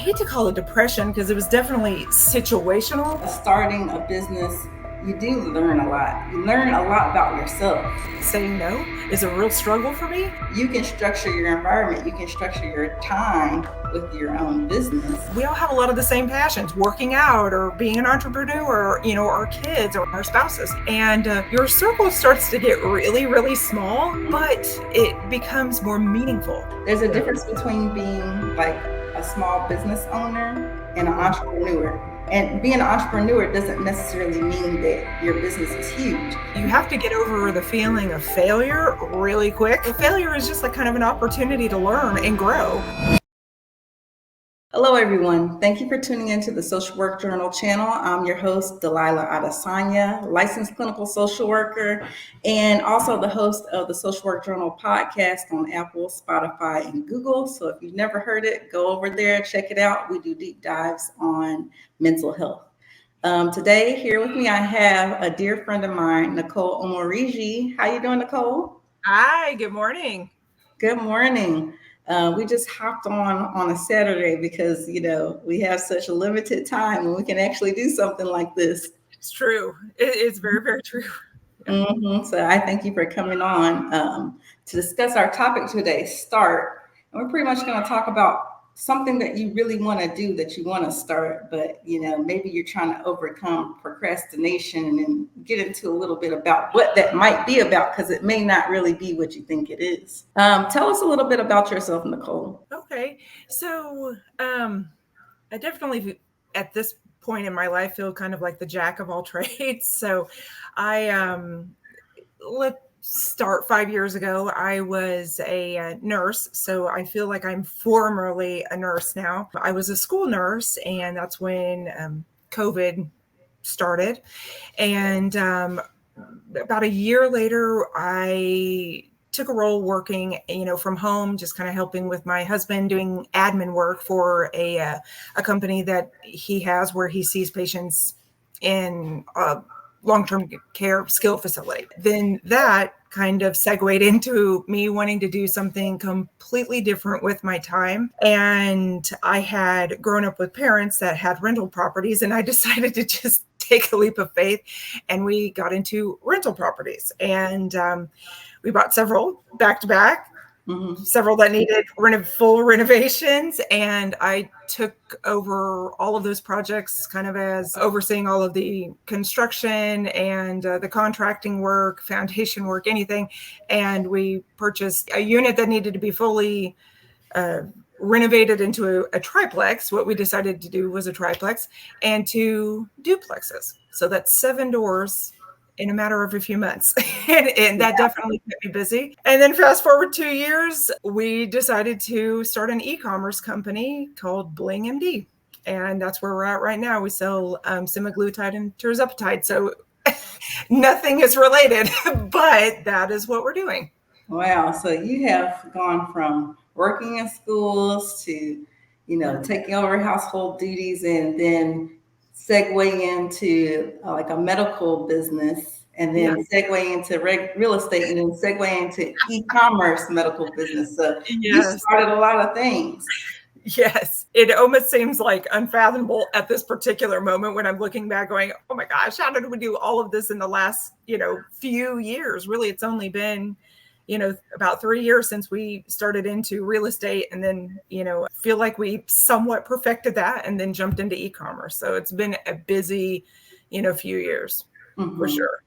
hate to call it depression because it was definitely situational. Starting a business, you do learn a lot. You learn a lot about yourself. Saying no is a real struggle for me. You can structure your environment. You can structure your time with your own business. We all have a lot of the same passions, working out or being an entrepreneur, our kids or our spouses. And your circle starts to get really, really small, but it becomes more meaningful. There's a difference between being like a small business owner and an entrepreneur. And being an entrepreneur doesn't necessarily mean that your business is huge. You have to get over the feeling of failure really quick. Failure is just like kind of an opportunity to learn and grow. Hello, everyone. Thank you for tuning into the Social Work Journal channel. I'm your host, Delilah Adesanya, licensed clinical social worker, and also the host of the Social Work Journal podcast on Apple, Spotify, and Google. So if you've never heard it, go over there, check it out. We do deep dives on mental health. Today, here with me, I have a dear friend of mine, Nicole Omorigi. How you doing, Nicole? Hi, good morning. Good morning. We just hopped on a Saturday because, we have such a limited time and we can actually do something like this. It's true. It's very, very true. Mm-hmm. So I thank you for coming on to discuss our topic today, start. And we're pretty much going to talk about something that you really want to do, that you want to start, but maybe you're trying to overcome procrastination and get into a little bit about what that might be about, because it may not really be what you think it is. Tell us a little bit about yourself, Nicole. Okay, so I definitely at this point in my life feel kind of like the jack of all trades. So let's start 5 years ago. I was a nurse, so I feel like I'm formerly a nurse now. I was a school nurse, and that's when COVID started. And about a year later, I took a role working, from home, just kind of helping with my husband doing admin work for a company that he has where he sees patients in long-term care skilled facility. Then that kind of segued into me wanting to do something completely different with my time. And I had grown up with parents that had rental properties, and I decided to just take a leap of faith, and we got into rental properties. And we bought several back to back. Mm-hmm. Several that needed full renovations, and I took over all of those projects, kind of as overseeing all of the construction and the contracting work, foundation work, anything. And we purchased a unit that needed to be fully renovated into a triplex. What we decided to do was a triplex and 2 duplexes. So that's 7 doors in a matter of a few months. and that definitely kept me busy. And then fast forward 2 years, we decided to start an e-commerce company called Bling MD. And that's where we're at right now. We sell semaglutide and tirzepatide. So nothing is related, but that is what we're doing. Wow. So you have gone from working in schools to, taking over household duties, and then segue into like a medical business, and then segue into real estate, and then segue into e-commerce medical business. So you started a lot of things. Yes, it almost seems like unfathomable at this particular moment when I'm looking back going, oh my gosh, how did we do all of this in the last, few years? Really, it's only been, about 3 years since we started into real estate, and then, feel like we somewhat perfected that and then jumped into e-commerce. So it's been a busy, few years, mm-hmm. for sure.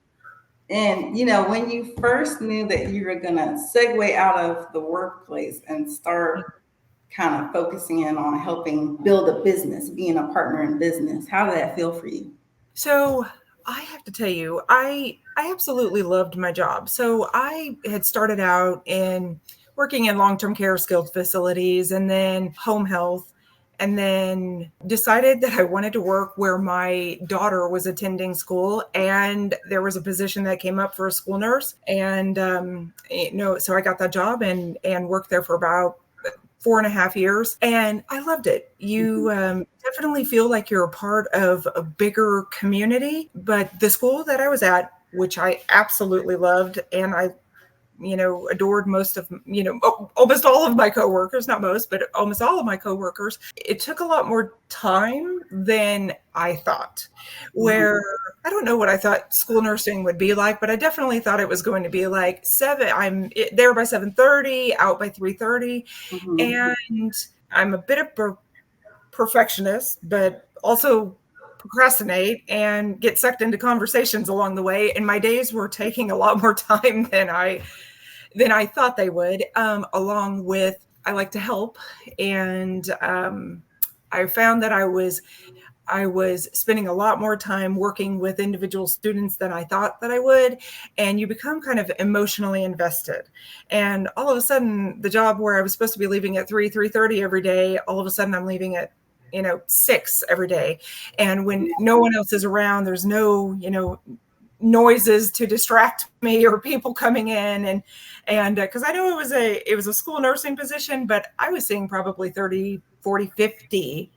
And, when you first knew that you were going to segue out of the workplace and start kind of focusing in on helping build a business, being a partner in business, how did that feel for you? So I have to tell you, I absolutely loved my job. So I had started out in working in long-term care skilled facilities and then home health, and then decided that I wanted to work where my daughter was attending school. And there was a position that came up for a school nurse. And, so I got that job and worked there for about 4.5 years. And I loved it. You definitely feel like you're a part of a bigger community. But the school that I was at, which I absolutely loved, and I adored most of, almost all of my coworkers, not most, but almost all of my coworkers. It took a lot more time than I thought, where I don't know what I thought school nursing would be like, but I definitely thought it was going to be like I'm there by 7:30, out by 3:30. And I'm a bit of a perfectionist, but also procrastinate and get sucked into conversations along the way. And my days were taking a lot more time than I thought they would. Along with, I like to help, and I found that I was spending a lot more time working with individual students than I thought that I would. And you become kind of emotionally invested. And all of a sudden, the job where I was supposed to be leaving at 3:30 every day, all of a sudden I'm leaving at 6 every day. And when no one else is around, there's no, noises to distract me or people coming in. And because I know it was a school nursing position, but I was seeing probably 30, 40, 50,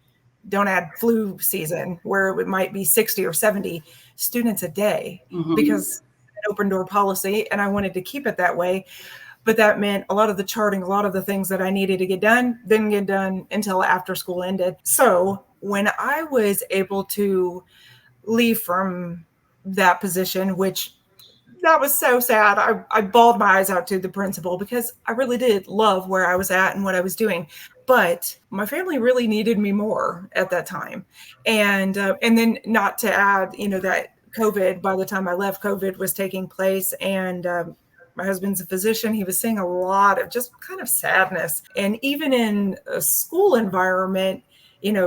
don't add flu season, where it might be 60 or 70 students a day, because an open door policy, and I wanted to keep it that way. But that meant a lot of the charting, a lot of the things that I needed to get done didn't get done until after school ended. So when I was able to leave from that position, which that was so sad. I bawled my eyes out to the principal, because I really did love where I was at and what I was doing. But my family really needed me more at that time. And then, not to add, that COVID, by the time I left, COVID was taking place. And my husband's a physician. He was seeing a lot of just kind of sadness. And even in a school environment,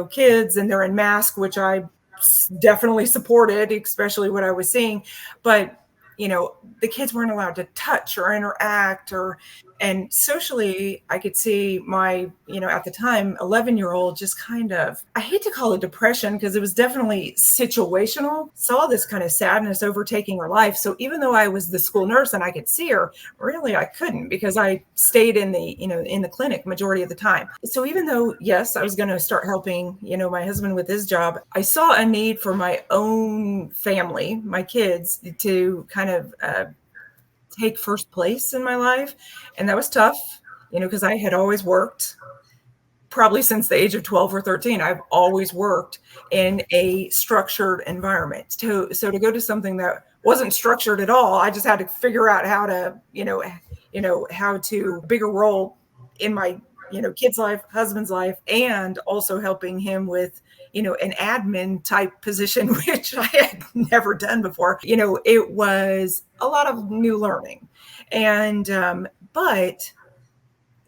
kids, and they're in masks, which I definitely supported, especially what I was seeing. But the kids weren't allowed to touch or interact, and socially, I could see my, at the time, 11-year-old just kind of, I hate to call it depression, because it was definitely situational, saw this kind of sadness overtaking her life. So even though I was the school nurse and I could see her, really I couldn't, because I stayed in the clinic majority of the time. So even though, yes, I was going to start helping, my husband with his job, I saw a need for my own family, my kids, to kind of take first place in my life. And that was tough, because I had always worked, probably since the age of 12 or 13. I've always worked in a structured environment. So to go to something that wasn't structured at all, I just had to figure out how to, how to bigger role in my, kid's life, husband's life, and also helping him with, an admin type position, which I had never done before. It was a lot of new learning. And, but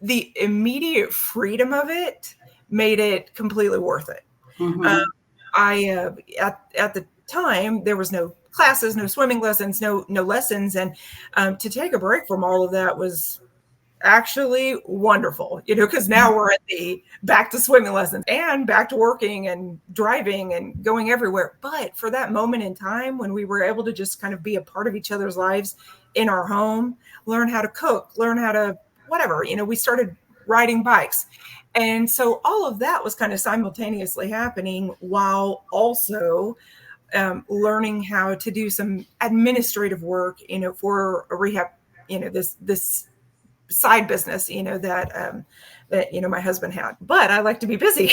the immediate freedom of it made it completely worth it. At the time, there was no classes, no swimming lessons, no lessons. And to take a break from all of that was actually wonderful, because now we're at the back to swimming lessons and back to working and driving and going everywhere. But for that moment in time when we were able to just kind of be a part of each other's lives in our home, learn how to cook, learn how to whatever, we started riding bikes. And so all of that was kind of simultaneously happening, while also learning how to do some administrative work, for a rehab, this side business, that my husband had. But I like to be busy.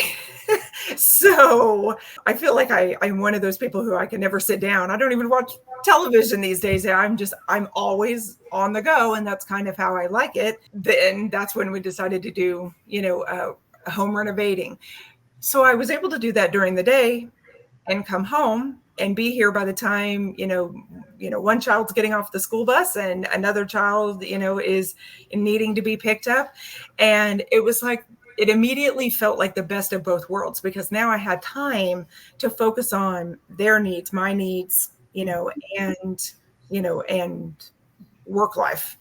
So I feel like I'm one of those people who I can never sit down. I don't even watch television these days. I'm always on the go, and that's kind of how I like it. Then that's when we decided to do, home renovating. So I was able to do that during the day and come home and be here by the time, one child's getting off the school bus and another child, is needing to be picked up. And it was like, it immediately felt like the best of both worlds, because now I had time to focus on their needs, my needs, and work life,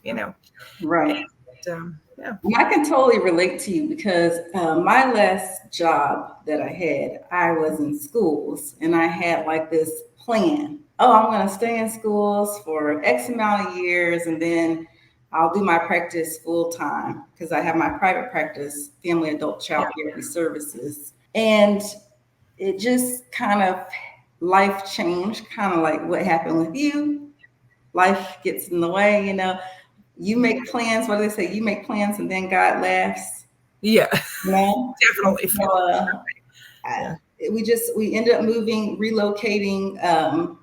Right. And, yeah. I can totally relate to you, because my last job that I had, I was in schools, and I had like this plan. Oh, I'm going to stay in schools for X amount of years, and then I'll do my practice full time, because I have my private practice, family, adult, child therapy services. And it just kind of, life changed, kind of like what happened with you. Life gets in the way, You make plans. What do they say? You make plans and then God laughs. Yeah, No. And definitely feel so, that way. Yeah. we ended up relocating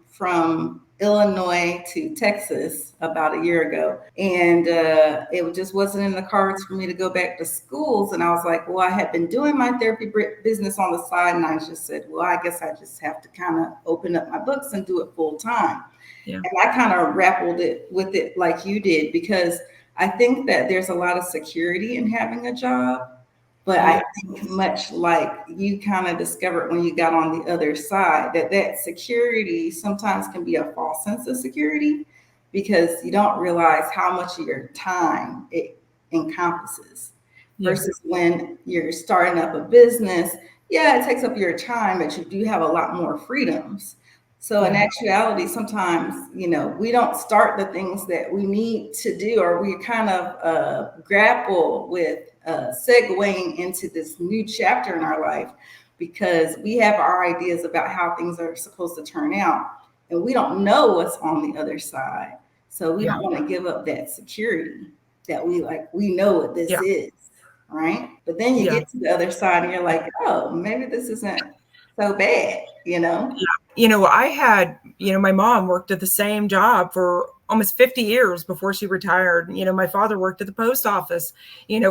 from Illinois to Texas about a year ago, and it just wasn't in the cards for me to go back to schools. And I was like, well, I had been doing my therapy business on the side, and I just said, well, I guess I just have to kind of open up my books and do it full time. Yeah. And I kind of grappled it with it like you did, because I think that there's a lot of security in having a job. But Yeah. I think, much like you kind of discovered when you got on the other side, that that security sometimes can be a false sense of security, because you don't realize how much of your time it encompasses. Yeah. Versus when you're starting up a business, yeah, it takes up your time, but you do have a lot more freedoms. So in Yeah. actuality, sometimes, we don't start the things that we need to do, or we kind of grapple with segueing into this new chapter in our life, because we have our ideas about how things are supposed to turn out, and we don't know what's on the other side. So we Yeah. don't want to give up that security that we know what this Yeah. is, right? But then you Yeah. get to the other side and you're like, oh, maybe this isn't so bad, you know? I had, my mom worked at the same job for almost 50 years before she retired. My father worked at the post office,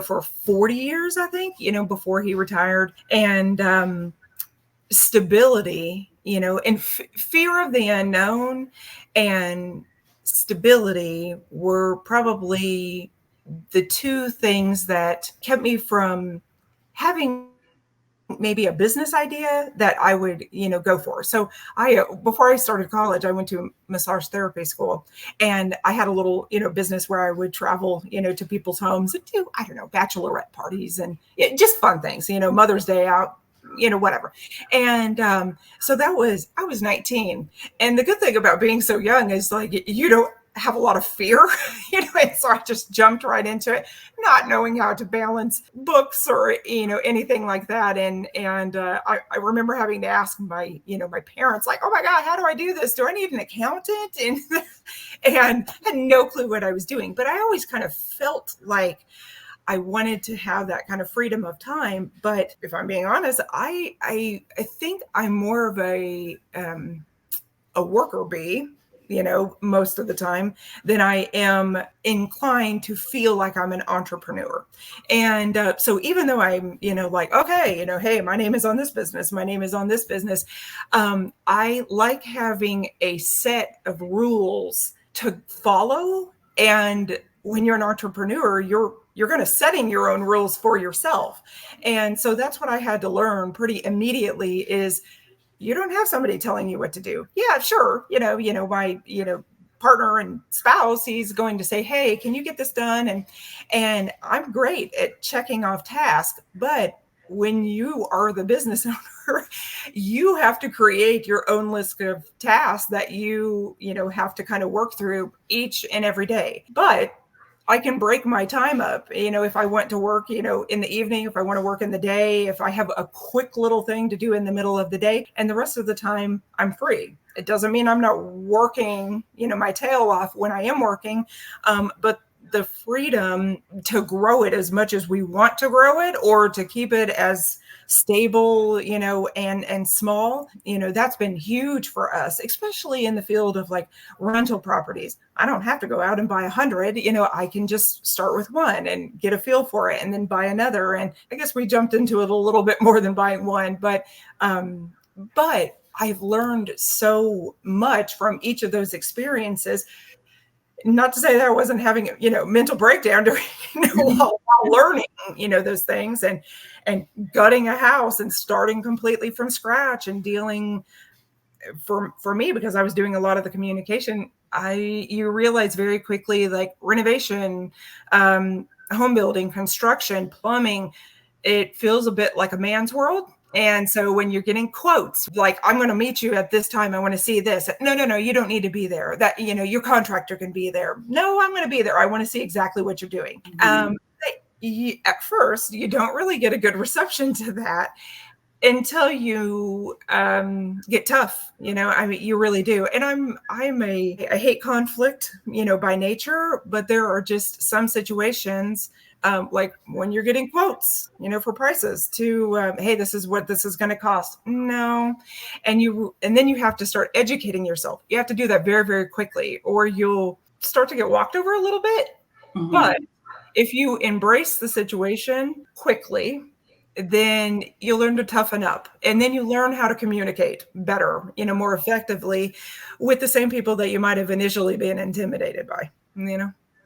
for 40 years, I think, before he retired. And stability, and fear of the unknown and stability were probably the two things that kept me from having maybe a business idea that I would, go for. So before I started college, I went to massage therapy school, and I had a little, business where I would travel, to people's homes and do, I don't know, bachelorette parties and just fun things, Mother's Day out, whatever. And so I was 19. And the good thing about being so young is like, you don't have a lot of fear, and so I just jumped right into it, not knowing how to balance books or anything like that. And I remember having to ask my parents, like, oh my god, how do I do this? Do I need an accountant? And had no clue what I was doing. But I always kind of felt like I wanted to have that kind of freedom of time. But if I'm being honest, I think I'm more of a worker bee, most of the time, than I am inclined to feel like I'm an entrepreneur. And so even though I'm, like, okay, hey, my name is on this business, my name is on this business, I like having a set of rules to follow. And when you're an entrepreneur, you're going to setting your own rules for yourself. And so that's what I had to learn pretty immediately is you don't have somebody telling you what to do. Yeah, sure. My, partner and spouse, he's going to say, hey, can you get this done? And I'm great at checking off tasks, but when you are the business owner, you have to create your own list of tasks that you have to kind of work through each and every day. But I can break my time up, if I want to work, in the evening, if I want to work in the day, if I have a quick little thing to do in the middle of the day, and the rest of the time I'm free. It doesn't mean I'm not working, my tail off when I am working, but the freedom to grow it as much as we want to grow it, or to keep it as stable, and small, that's been huge for us, especially in the field of like rental properties. I don't have to go out and buy 100, I can just start with one and get a feel for it and then buy another. And I guess we jumped into it a little bit more than buying one, but I've learned so much from each of those experiences. Not to say that I wasn't having mental breakdown during while learning those things, and gutting a house and starting completely from scratch and dealing for me, because I was doing a lot of the communication. You realize very quickly, like renovation, home building, construction, plumbing, it feels a bit like a man's world. And so when you're getting quotes, like, I'm going to meet you at this time, I want to see this. No, you don't need to be there. That, your contractor can be there. No, I'm going to be there. I want to see exactly what you're doing. At first, you don't really get a good reception to that. until you get tough, I mean, you really do. And I hate conflict, by nature, but there are just some situations, like when you're getting quotes, for prices to, hey, this is what this is going to cost. No. And then you have to start educating yourself. You have to do that very, very quickly, or you'll start to get walked over a little bit. But if you embrace the situation quickly, then you learn to toughen up, and then you learn how to communicate better, more effectively with the same people that you might have initially been intimidated by,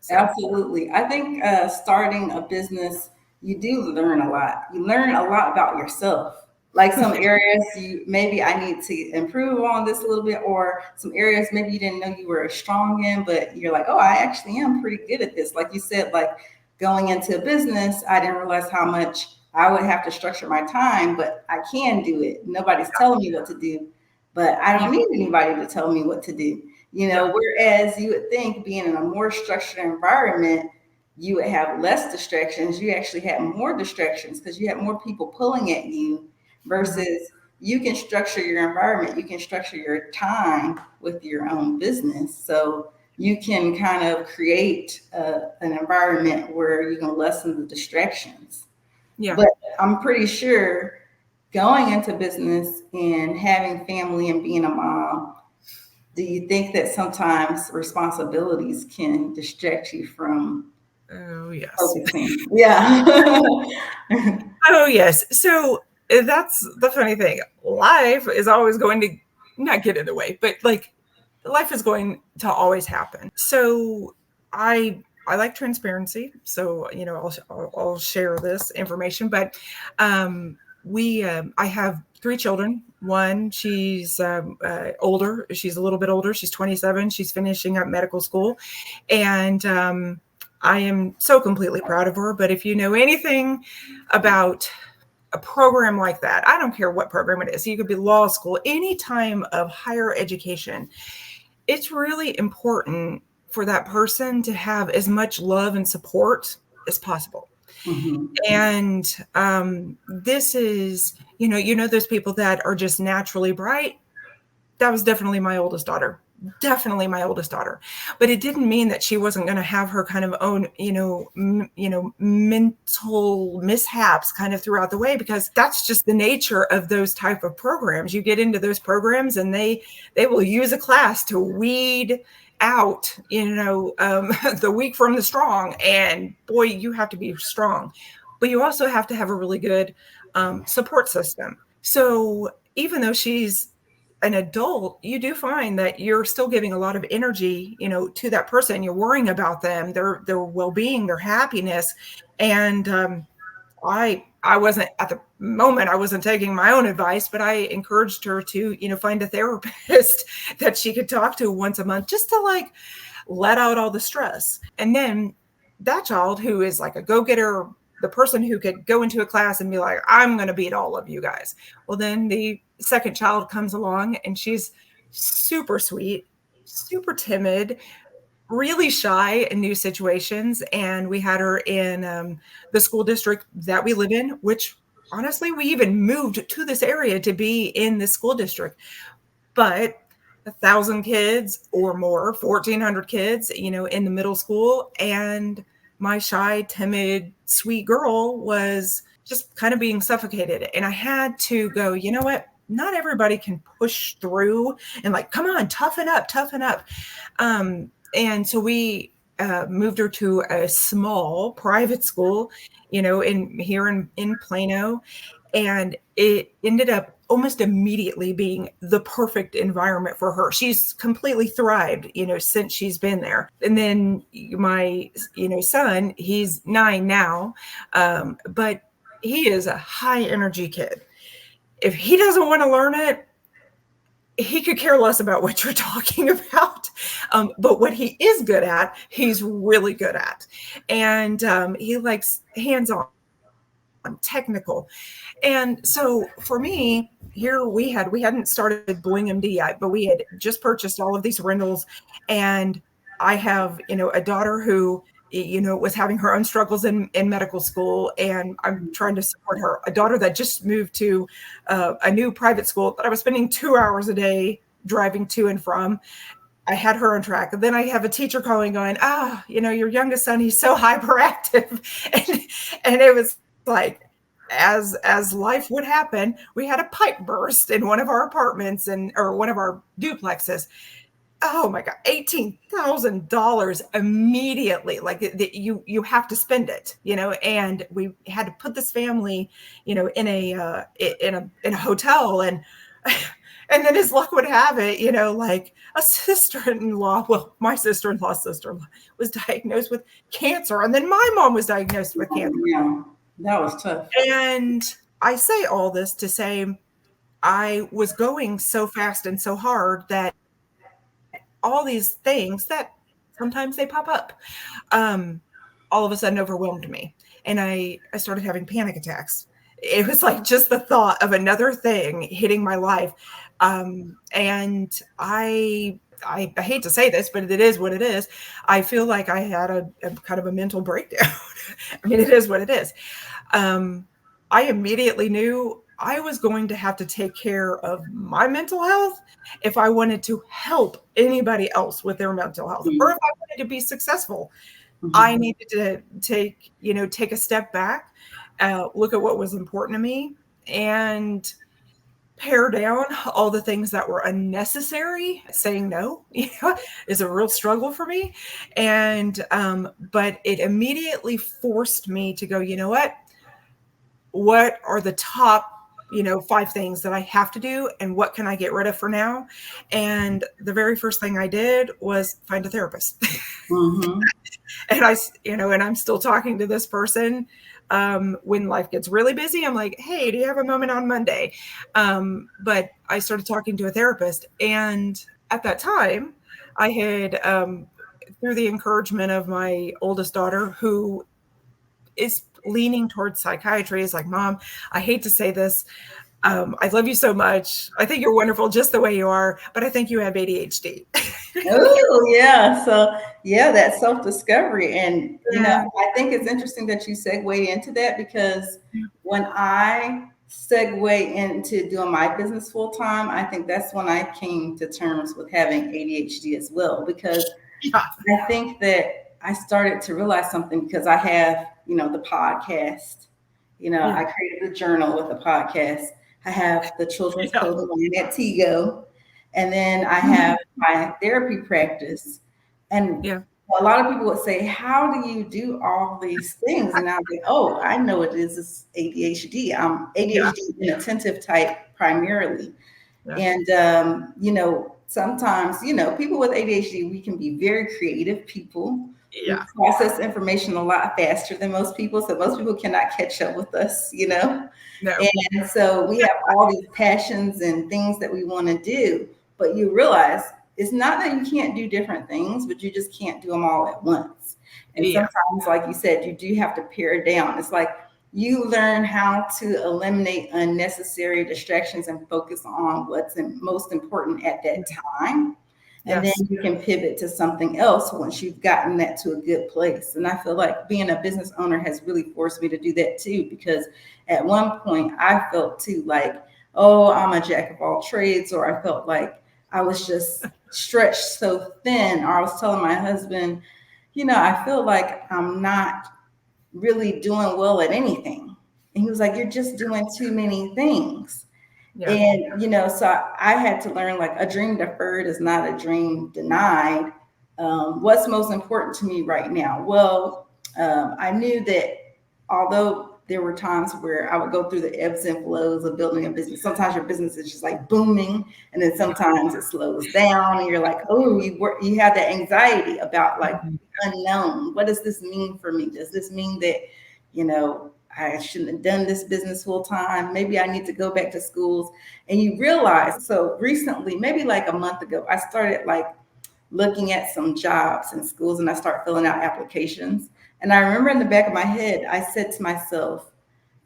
So, Absolutely. I think starting a business, you do learn a lot. You learn a lot about yourself. Like some areas you maybe I need to improve on this a little bit, or some areas maybe you didn't know you were strong in, but you're like, oh, I actually am pretty good at this. Like you said, like going into a business, I didn't realize how much I would have to structure my time, but I can do it. Nobody's telling me what to do, but I yeah, don't need anybody to tell me what to do. yeah, Whereas you would think being in a more structured environment, you would have less distractions. You actually had more distractions because you had more people pulling at you mhm, versus you can structure your environment, you can structure your time with your own business. So you can kind of create an environment where you can lessen the distractions. yeah. But I'm pretty sure going into business and having family and being a mom, do you think that sometimes responsibilities can distract you from Oh, yes. focusing? Yeah. Oh, yes. So that's the funny thing. Life is always going to not get in the way, but like life is going to always happen. So I like transparency. So I'll share this information. But we I have three children. One, she's older. She's a little bit older. She's 27. She's finishing up medical school, and I am so completely proud of her. But if you know anything about a program like that, I don't care what program it is, you could be law school, any time of higher education, it's really important for that person to have as much love and support as possible. Mhm. And this is, those people that are just naturally bright. That was definitely my oldest daughter. Definitely my oldest daughter. But it didn't mean that she wasn't going to have her kind of own, mental mishaps kind of throughout the way, because that's just the nature of those type of programs. You get into those programs and they will use a class to weed out, the weak from the strong. And boy, you have to be strong, but you also have to have a really good support system. So even though she's an adult, you do find that you're still giving a lot of energy, to that person. You're worrying about them, their well-being, their happiness. And I wasn't at the moment, I wasn't taking my own advice, but I encouraged her to, find a therapist that she could talk to once a month, just to like let out all the stress. And then that child who is like a go-getter, the person who could go into a class and be like, I'm going to beat all of you guys. Well, then the second child comes along and she's super sweet, super timid, really shy in new situations. And we had her in the school district that we live in, which honestly, we even moved to this area to be in the school district. But 1,000 kids or more, 1,400 kids, in the middle school. And my shy, timid, sweet girl was just kind of being suffocated. And I had to go, you know what? Not everybody can push through and like, come on, toughen up, toughen up. And so we moved her to a small private school, in Plano. And it ended up almost immediately being the perfect environment for her. She's completely thrived, since she's been there. And then my, son, he's 9 now, but he is a high energy kid. If he doesn't want to learn it, he could care less about what you're talking about. But what he is good at, he's really good at. And he likes hands-on, technical. And so for me, here we hadn't started Bling MD yet, but we had just purchased all of these rentals. And I have, a daughter who was having her own struggles in medical school, and I'm trying to support her. A daughter that just moved to a new private school that I was spending 2 hours a day driving to and from. I had her on track. And then I have a teacher calling going, your youngest son, he's so hyperactive. And it was like, as life would happen, we had a pipe burst in one of our apartments or one of our duplexes. Oh my God, $18,000 immediately. Like you have to spend it, and we had to put this family, in a hotel, and then as luck would have it, like a sister-in-law, well, my sister-in-law's sister-in-law was diagnosed with cancer, and then my mom was diagnosed with cancer. Yeah, that was tough. And I say all this to say I was going so fast and so hard that all these things that sometimes they pop up, all of a sudden overwhelmed me. And I started having panic attacks. It was like just the thought of another thing hitting my life. And I hate to say this, but it is what it is. I feel like I had a kind of a mental breakdown. I mean, it is what it is. I immediately knew I was going to have to take care of my mental health if I wanted to help anybody else with their mental health, or if I wanted to be successful. I needed to take a step back, look at what was important to me, and pare down all the things that were unnecessary. Saying no, is a real struggle for me. And, but it immediately forced me to go, what are the top 5 things that I have to do, and what can I get rid of for now? And the very first thing I did was find a therapist. Mm-hmm. And I'm still talking to this person. When life gets really busy, I'm like, hey, do you have a moment on Monday? But I started talking to a therapist. And at that time, I had, through the encouragement of my oldest daughter, who is leaning towards psychiatry, is like, Mom, I hate to say this. I love you so much. I think you're wonderful just the way you are, but I think you have ADHD. Oh, yeah. So, yeah, that self-discovery. And, I think it's interesting that you segue into that, because when I segue into doing my business full time, I think that's when I came to terms with having ADHD as well, because I think that I started to realize something, because I have, the podcast, I created a journal with a podcast. I have the children's clothing line at Tigo. And then I have my therapy practice. And a lot of people would say, how do you do all these things? And I'm like, oh, I know it is. It's ADHD. I'm ADHD inattentive type primarily. And, sometimes, people with ADHD, we can be very creative people. We process information a lot faster than most people. So most people cannot catch up with us, No. And so we have all these passions and things that we want to do. But you realize it's not that you can't do different things, but you just can't do them all at once. And sometimes, like you said, you do have to pare down. It's like you learn how to eliminate unnecessary distractions and focus on what's most important at that time. And then you can pivot to something else once you've gotten that to a good place. And I feel like being a business owner has really forced me to do that too, because at one point I felt too like, oh, I'm a jack of all trades, or I felt like I was just stretched so thin, or I was telling my husband, I feel like I'm not really doing well at anything. And he was like, you're just doing too many things. And, so I had to learn, like, a dream deferred is not a dream denied. What's most important to me right now? Well, I knew that although there were times where I would go through the ebbs and flows of building a business. Sometimes your business is just like booming, and then sometimes it slows down, and you're like, oh, you have that anxiety about like unknown. What does this mean for me? Does this mean that, I shouldn't have done this business full time? Maybe I need to go back to schools. And you realize, so recently, maybe like a month ago, I started like looking at some jobs in schools, and I start filling out applications. And I remember in the back of my head, I said to myself,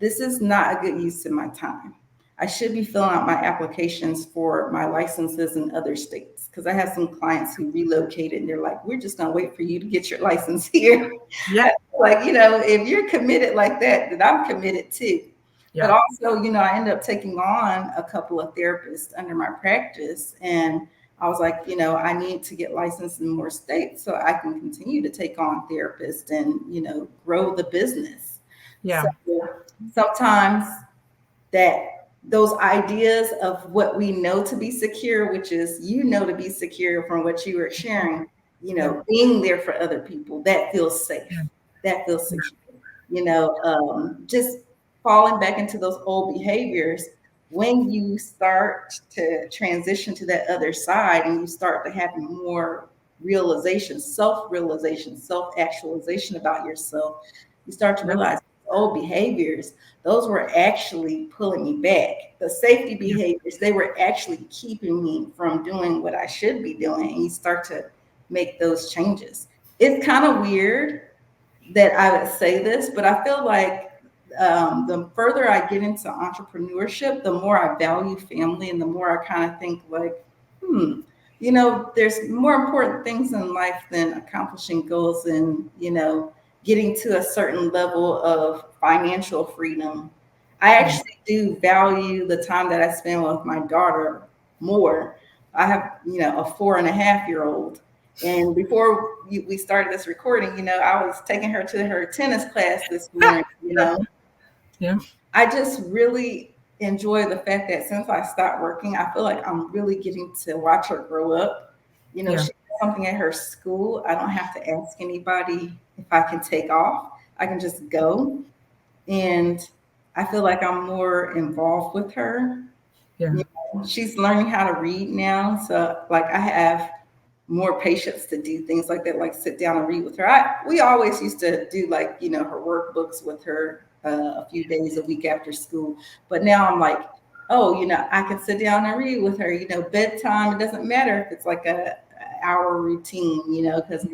this is not a good use of my time. I should be filling out my applications for my licenses in other states, because I have some clients who relocated and they're like, we're just going to wait for you to get your license here. Yeah. Like, if you're committed like that, then I'm committed too. But Yeah. also, I ended up taking on a couple of therapists under my practice. And I was like, I need to get licensed in more states so I can continue to take on therapists and, grow the business. So Yeah. sometimes that those ideas of what we know to be secure, which is, to be secure from what you were sharing, Yeah. being there for other people, that feels safe, Yeah. that feels secure, just falling back into those old behaviors. When you start to transition to that other side and you start to have more realization, self-realization, self-actualization about yourself, you start to Yeah. realize old behaviors, those were actually pulling me back. The safety Yeah. behaviors, they were actually keeping me from doing what I should be doing. And you start to make those changes. It's kind of weird that I would say this, but I feel like the further I get into entrepreneurship, the more I value family and the more I kind of think like, there's more important things in life than accomplishing goals and, getting to a certain level of financial freedom. I Yeah. actually do value the time that I spend with my daughter more. I have, a 4.5-year-old. And before we started this recording, I was taking her to her tennis class this morning. Yeah. I just really enjoy the fact that since I stopped working, I feel like I'm really getting to watch her grow up. Yeah. She has something at her school. I don't have to ask anybody if I can take off. I can just go. And I feel like I'm more involved with her. Yeah. She's learning how to read now. So, like, I have more patience to do things like that, like sit down and read with her. We always used to do, like, her workbooks with her a few days a week after school. But now I'm like, oh, I can sit down and read with her. Bedtime. It doesn't matter if it's like a hour routine, because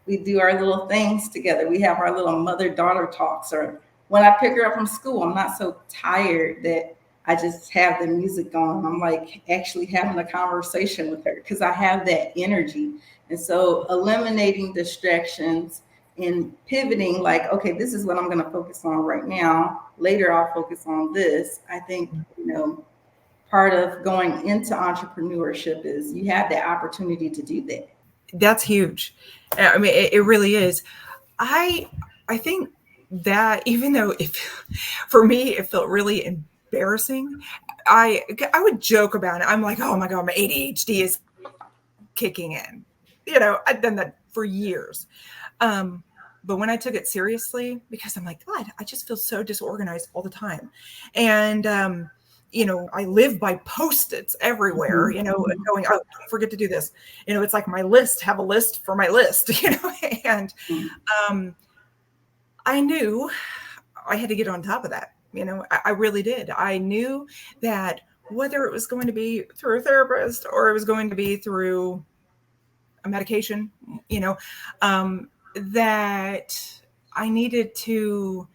we do our little things together. We have our little mother-daughter talks. Or when I pick her up from school, I'm not so tired that I just have the music on. I'm like actually having a conversation with her because I have that energy. And so eliminating distractions and pivoting, like, okay, this is what I'm going to focus on right now. Later, I'll focus on this. I think, part of going into entrepreneurship is you have the opportunity to do that. That's huge. I mean, it really is. I I think that even though if for me it felt really embarrassing, I would joke about it. I'm like, oh my god, my ADHD is kicking in. I've done that for years. Um, but when I took it seriously, because I'm like, God, I just feel so disorganized all the time. And I live by post-its everywhere, Mhm. going, oh, don't forget to do this. It's like my list, have a list for my list, and Mhm. um, I knew I had to get on top of that. I really did. I knew that whether it was going to be through a therapist or it was going to be through a medication, that I needed to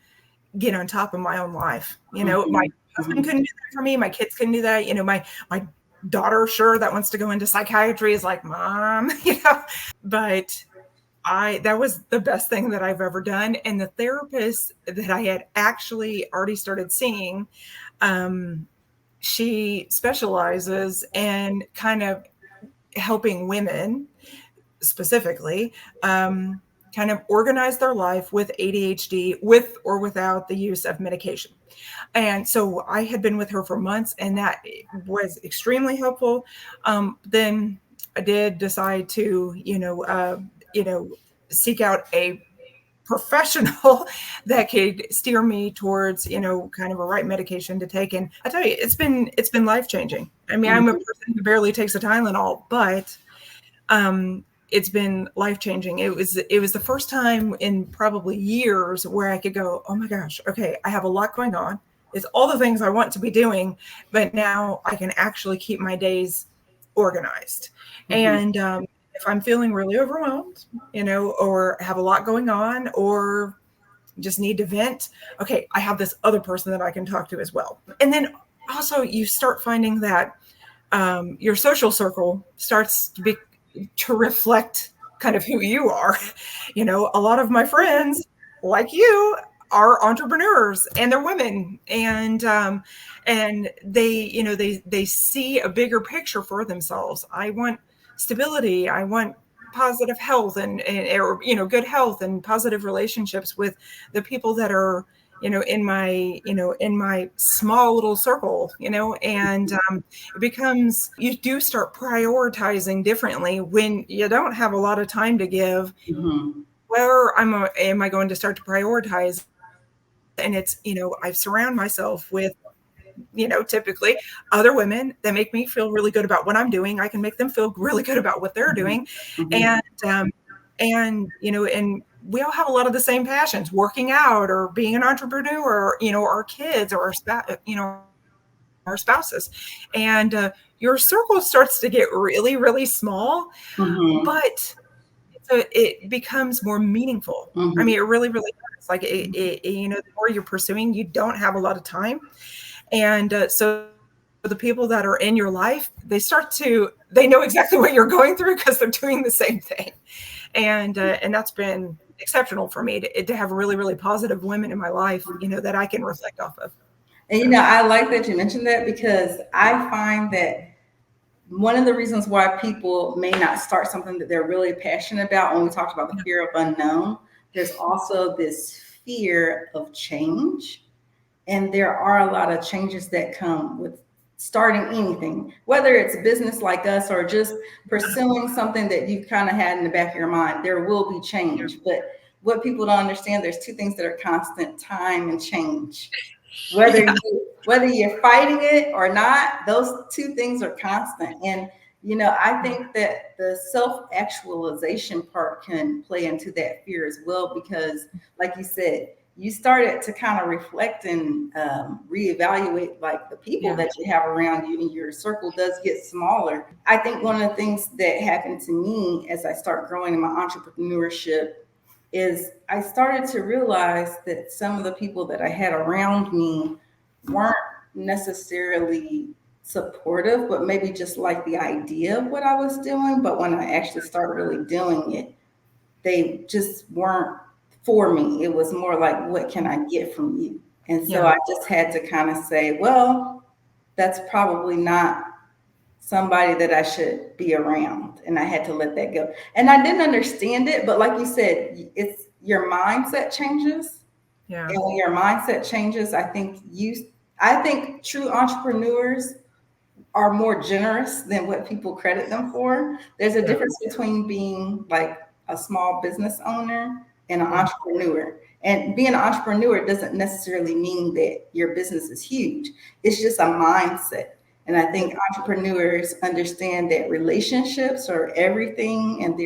get on top of my own life. My Mhm. husband Mhm. couldn't do that for me. My kids couldn't do that. My daughter, sure, that wants to go into psychiatry is like, Mom, but that was the best thing that I've ever done. And the therapist that I had actually already started seeing, um, she specializes in kind of helping women specifically, kind of organize their life with ADHD, with or without the use of medication. And so I had been with her for months, and that was extremely helpful. Then I did decide to, seek out a professional that could steer me towards, kind of a right medication to take. And I tell you, it's been life changing. I mean, I'm a Mhm. person who barely takes a Tylenol, but it's been life changing. It was the first time in probably years where I could go, oh my gosh, okay, I have a lot going on. It's all the things I want to be doing, but now I can actually keep my days organized. Mhm. And if I'm feeling really overwhelmed, or have a lot going on, or just need to vent, okay, I have this other person that I can talk to as well. And then also you start finding that your social circle starts to reflect kind of who you are. A lot of my friends, like you, are entrepreneurs, and they're women, and they see a bigger picture for themselves. I want stability. I want positive health or good health and positive relationships with the people that are in my small little circle, and it becomes, you do start prioritizing differently when you don't have a lot of time to give. Mm-hmm. Where am I going to start to prioritize? And it's, I surround myself with, typically other women that make me feel really good about what I'm doing. I can make them feel really good about what they're doing. Mm-hmm. And we all have a lot of the same passions: working out, or being an entrepreneur, our kids, or our spouses. And your circle starts to get really, really small, Mm-hmm. but it becomes more meaningful. I Mm-hmm. mean, it really, really does. Like the more you're pursuing, you don't have a lot of time. And so the people that are in your life, they know exactly what you're going through because they're doing the same thing. And that's been exceptional for me to have really, really positive women in my life, that I can reflect off of. And So, I like that you mentioned that because I find that one of the reasons why people may not start something that they're really passionate about, when we talked about the yeah, fear of unknown, there's also this fear of change. And there are a lot of changes that come with starting anything, whether it's business like us or just pursuing something that you've kind of had in the back of your mind. There will be change. But what people don't understand, there's two things that are constant: time and change. Whether yeah, whether you're fighting it or not, those two things are constant. And I think that the self-actualization part can play into that fear as well, because like you said, you started to kind of reflect and reevaluate, like, the people yeah, that you have around you, and your circle does get smaller. I think one of the things that happened to me as I start growing in my entrepreneurship is I started to realize that some of the people that I had around me weren't necessarily supportive, but maybe just like the idea of what I was doing. But when I actually started really doing it, they just weren't for me. It was more like, what can I get from you? And so yeah, I just had to kind of say, well, that's probably not somebody that I should be around. And I had to let that go. And I didn't understand it, but like you said, it's your mindset changes. yeah, And when your mindset changes, I think true entrepreneurs are more generous than what people credit them for. There's a yeah, difference between being like a small business owner and an yeah, entrepreneur. And being an entrepreneur doesn't necessarily mean that your business is huge. It's just a mindset. And I yeah, think entrepreneurs understand that relationships are everything, and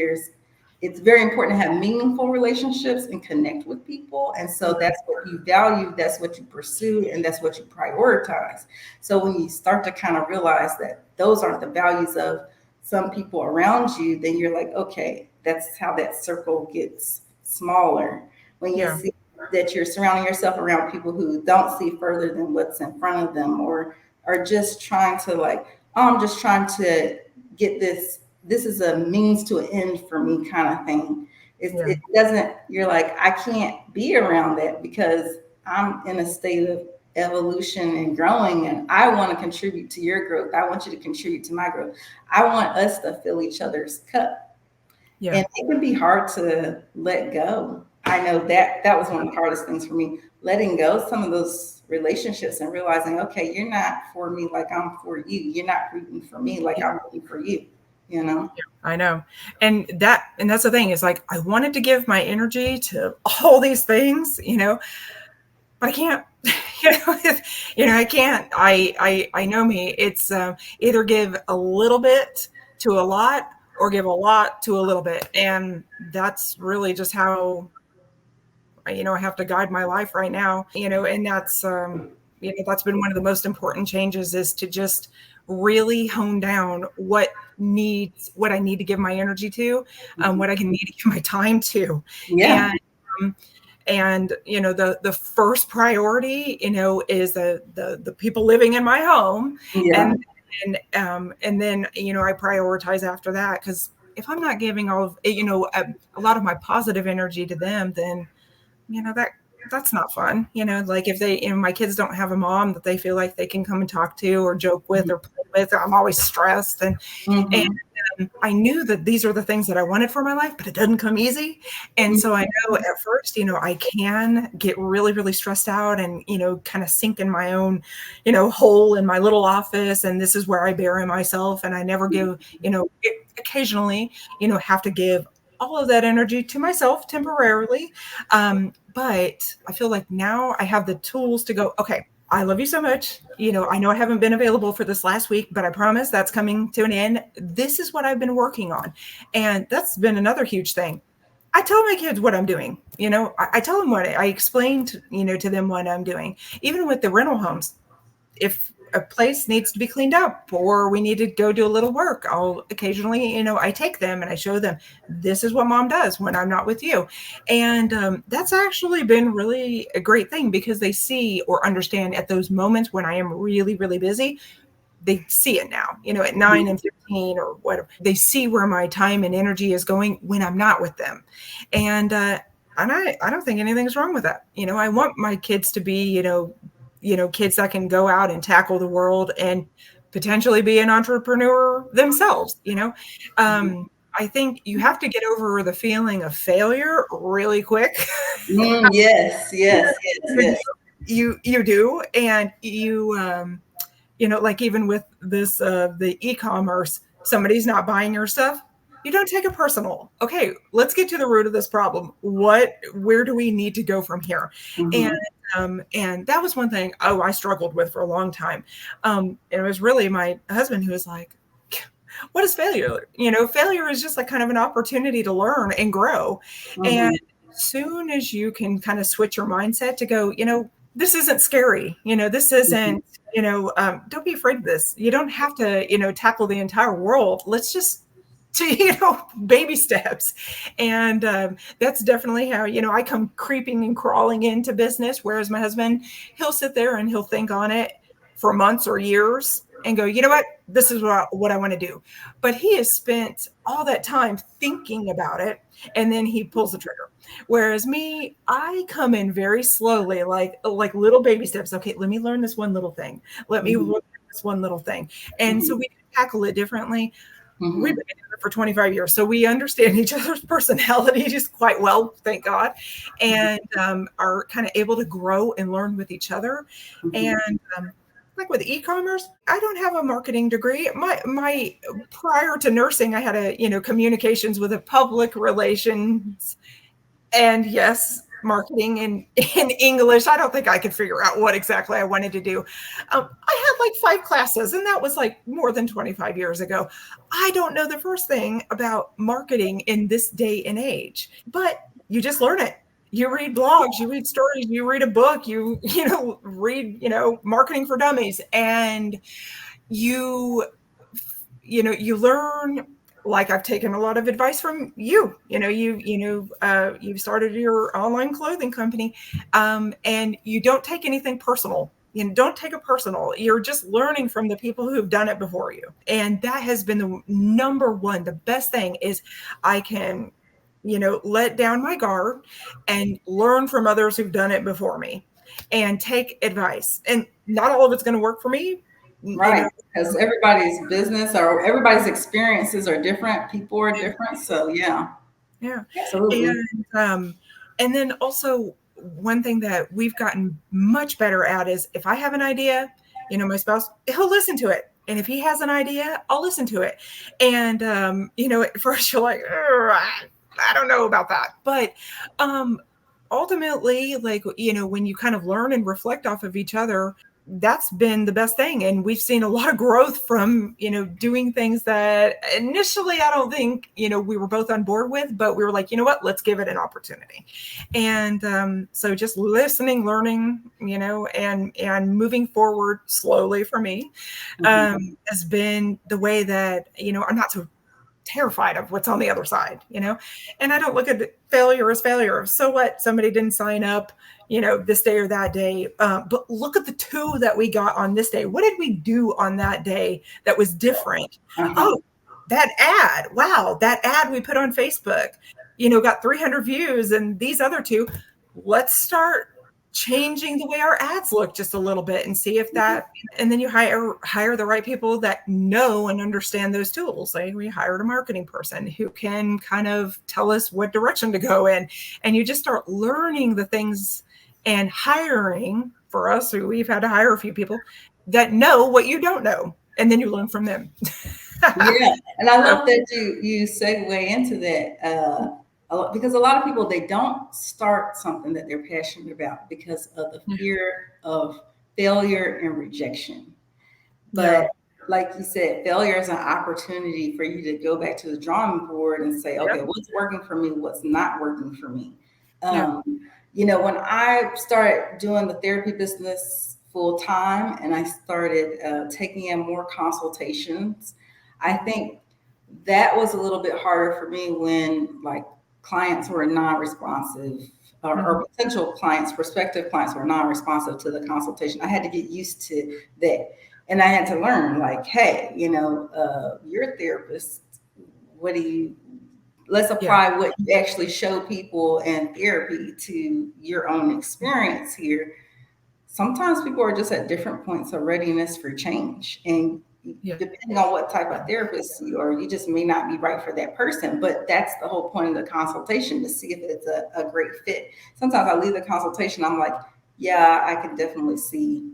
it's very important to have meaningful relationships and connect with people. And so yeah, that's what you value, that's what you pursue, and that's what you prioritize. So when you start to kind of realize that those aren't the values of some people around you, then you're like, okay, that's how that circle gets smaller. When you yeah, see that you're surrounding yourself around people who don't see further than what's in front of them, or are just trying to, like, oh, I'm just trying to get this is a means to an end for me kind of thing. yeah, It doesn't, you're like, I can't be around that because I'm in a state of evolution and growing, and I want to contribute to your growth. I want you to contribute to my growth. I want us to fill each other's cup. yeah, And it can be hard to let go. I know that was one of the hardest things for me, letting go some of those relationships and realizing, okay, you're not for me like I'm for you. You're not rooting for me like yeah. I'm rooting for you, you know? I know. And that's the thing, is like, I wanted to give my energy to all these things, but I can't. I can't. I know me. It's either give a little bit to a lot, or give a lot to a little bit, and that's really just how I have to guide my life right now. And that's been one of the most important changes, is to just really hone down what I need to give my energy to, what I can need to give my time to, Yeah. and um, And, the first priority, is the people living in my home. Yeah. And then, I prioritize after that, because if I'm not giving all of, a lot of my positive energy to them, then, that's not fun. Like if they, my kids don't have a mom that they feel like they can come and talk to or joke with or play with, I'm always stressed. And I knew that these are the things that I wanted for my life, but it doesn't come easy. And so I know at first, I can get really, really stressed out and, kind of sink in my own, hole in my little office. And this is where I bury myself. And I never give, occasionally, have to give all of that energy to myself temporarily. But I feel like now I have the tools to go, okay, I love you so much. I know I haven't been available for this last week, but I promise that's coming to an end. This is what I've been working on. And that's been another huge thing. I tell my kids what I'm doing. I tell them what I explain to them what I'm doing. Even with the rental homes, if a place needs to be cleaned up or we need to go do a little work, I'll occasionally, I take them and I show them, this is what mom does when I'm not with you. And that's actually been really a great thing, because they see or understand at those moments when I am really, really busy. They see it now, at 9 and 15 or whatever. They see where my time and energy is going when I'm not with them. And I don't think anything's wrong with that. I want my kids to be, kids that can go out and tackle the world and potentially be an entrepreneur themselves. I think you have to get over the feeling of failure really quick. Yes, yes, yes, yes. You do. And like even with this, the e-commerce, somebody's not buying your stuff. You don't take it personal. Okay, let's get to the root of this problem. Where do we need to go from here? And that was one thing, I struggled with for a long time. And it was really my husband who was like, what is failure? Failure is just like kind of an opportunity to learn and grow. And as soon as you can kind of switch your mindset to go, this isn't scary. This isn't, don't be afraid of this. You don't have to, tackle the entire world. Let's just, baby steps. And that's definitely how, I come creeping and crawling into business. Whereas my husband, he'll sit there and he'll think on it for months or years and go, you know what, this is what I want to do. But he has spent all that time thinking about it, and then he pulls the trigger. Whereas me, I come in very slowly, like little baby steps. Okay, let me learn this one little thing. Let me learn this one little thing. And so we tackle it differently. We've been together for 25 years, so we understand each other's personalities quite well, thank God, and are kind of able to grow and learn with each other. And like with e-commerce, I don't have a marketing degree. My prior to nursing, I had a communications with a public relations, and yes, marketing in English. I don't think I could figure out what exactly I wanted to do. I had like 5 classes, and that was like more than 25 years ago. I don't know the first thing about marketing in this day and age, but you just learn it. You read blogs, you read stories, you read a book, you read, Marketing for Dummies, and you learn. Like I've taken a lot of advice from you. You've started your online clothing company, and you don't take anything personal. Don't take it personal. You're just learning from the people who've done it before you, and that has been the number one. The best thing is I can let down my guard and learn from others who've done it before me and take advice. And not all of it's going to work for me. Right. Because everybody's business or everybody's experiences are different. People are different. So yeah. Yeah. Absolutely. And then also one thing that we've gotten much better at is if I have an idea, my spouse, he'll listen to it. And if he has an idea, I'll listen to it. And, at first you're like, I don't know about that. But ultimately, when you kind of learn and reflect off of each other, that's been the best thing. And we've seen a lot of growth from, doing things that initially I don't think, we were both on board with, but we were like, you know what, let's give it an opportunity. And so just listening, learning, and moving forward slowly for me has been the way that, I'm not so terrified of what's on the other side, you know? And I don't look at failure as failure. So what? Somebody didn't sign up, you know, this day or that day. But look at the two that we got on this day. What did we do on that day that was different? Uh-huh. Oh, that ad. Wow. That ad we put on Facebook, you know, got 300 views, and these other two. Let's start changing the way our ads look just a little bit and see if that, and then you hire the right people that know and understand those tools. Like we hired a marketing person who can kind of tell us what direction to go in, and you just start learning the things and hiring. For us, who we've had to hire a few people that know what you don't know, and then you learn from them. Yeah, and I love that you segue into that because a lot of people, they don't start something that they're passionate about because of the fear of failure and rejection. Yeah. But like you said, failure is an opportunity for you to go back to the drawing board and say, okay, Yep. what's working for me? What's not working for me? Yeah. You know, when I started doing the therapy business full time and I started taking in more consultations, I think that was a little bit harder for me when like clients were non-responsive or potential clients, prospective clients were non-responsive to the consultation. I had to get used to that. And I had to learn like, hey, you know, you're a therapist. What do you, let's Yeah. apply what you actually show people in therapy to your own experience here. Sometimes people are just at different points of readiness for change. And Yeah. depending on what type of therapist you are, you just may not be right for that person. But that's the whole point of the consultation, to see if it's a great fit. Sometimes I leave the consultation, I'm like, yeah, I can definitely see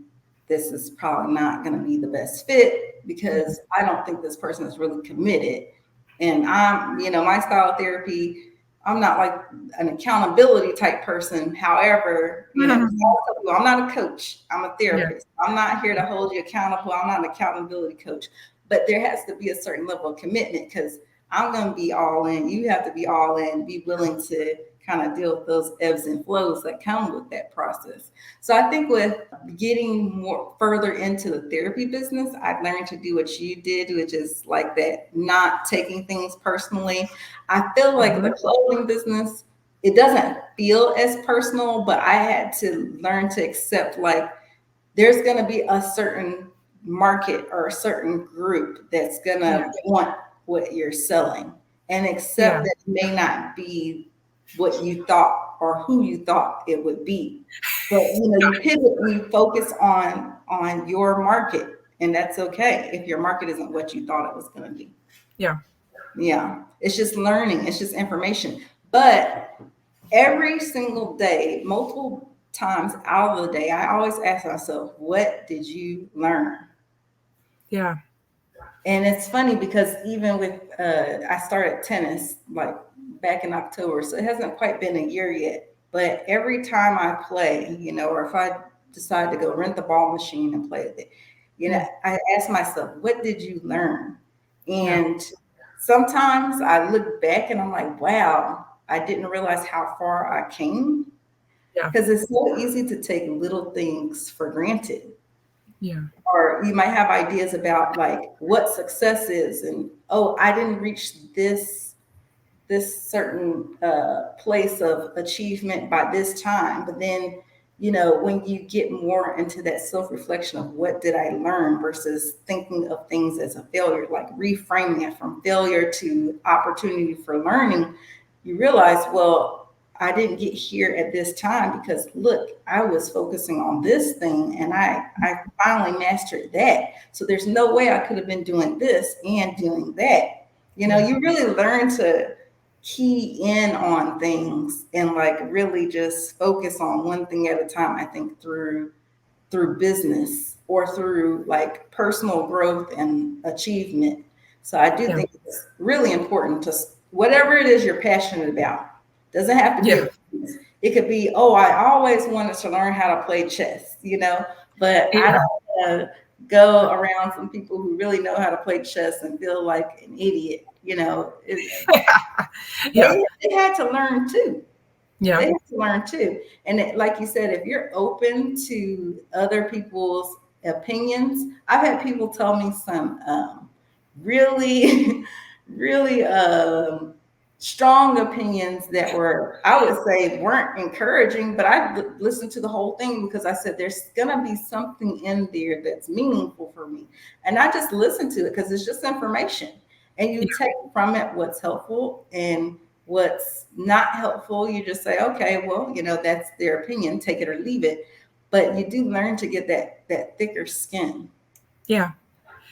this is probably not going to be the best fit because I don't think this person is really committed. And I'm, you know, my style of therapy, I'm not like an accountability type person. However, you know, I'm not a coach. I'm a Yeah. therapist. I'm not here to hold you accountable. I'm not an accountability coach. But there has to be a certain level of commitment because I'm going to be all in. You have to be all in, be willing to kind of deal with those ebbs and flows that come with that process. So I think with getting more further into the therapy business, I learned to do what you did, which is like that, not taking things personally. I feel like the clothing business, it doesn't feel as personal, but I had to learn to accept like there's going to be a certain market or a certain group that's going Yeah. to want what you're selling, and accept Yeah. that it may not be what you thought or who you thought it would be. But you know, you pivot and you focus on your market, and that's okay if your market isn't what you thought it was going to be. Yeah. Yeah, it's just learning, it's just information. But every single day, multiple times out of the day, I always ask myself, what did you learn? Yeah. And it's funny because even with, I started tennis like back in October, so it hasn't quite been a year yet. But every time I play, you know, or if I decide to go rent the ball machine and play with it, you know, I ask myself, what did you learn? Yeah. And sometimes I look back and I'm like, wow, I didn't realize how far I came, Yeah. because it's so easy to take little things for granted. Yeah. Or you might have ideas about like what success is, and oh, I didn't reach this certain place of achievement by this time. But then, you know, when you get more into that self-reflection of what did I learn versus thinking of things as a failure, like reframing it from failure to opportunity for learning, you realize, well, I didn't get here at this time because look, I was focusing on this thing and I finally mastered that. So there's no way I could have been doing this and doing that. You know, you really learn to key in on things and like really just focus on one thing at a time. I think through business or through like personal growth and achievement. So I do Yeah. think it's really important to whatever it is you're passionate about. Doesn't have to be Yeah. a business. It could be, oh, I always wanted to learn how to play chess, you know, but I Yeah. don't want to go around some people who really know how to play chess and feel like an idiot. You know, Yeah. they had to learn too. They Yeah. have to learn too. And like you said, if you're open to other people's opinions, I've had people tell me some really, really strong opinions that were, I would say, weren't encouraging, but I listened to the whole thing because I said there's gonna be something in there that's meaningful for me, and I just listened to it because it's just information, and you take from it what's helpful and what's not helpful. You just say, okay, well, that's their opinion, take it or leave it, but you do learn to get that thicker skin. Yeah.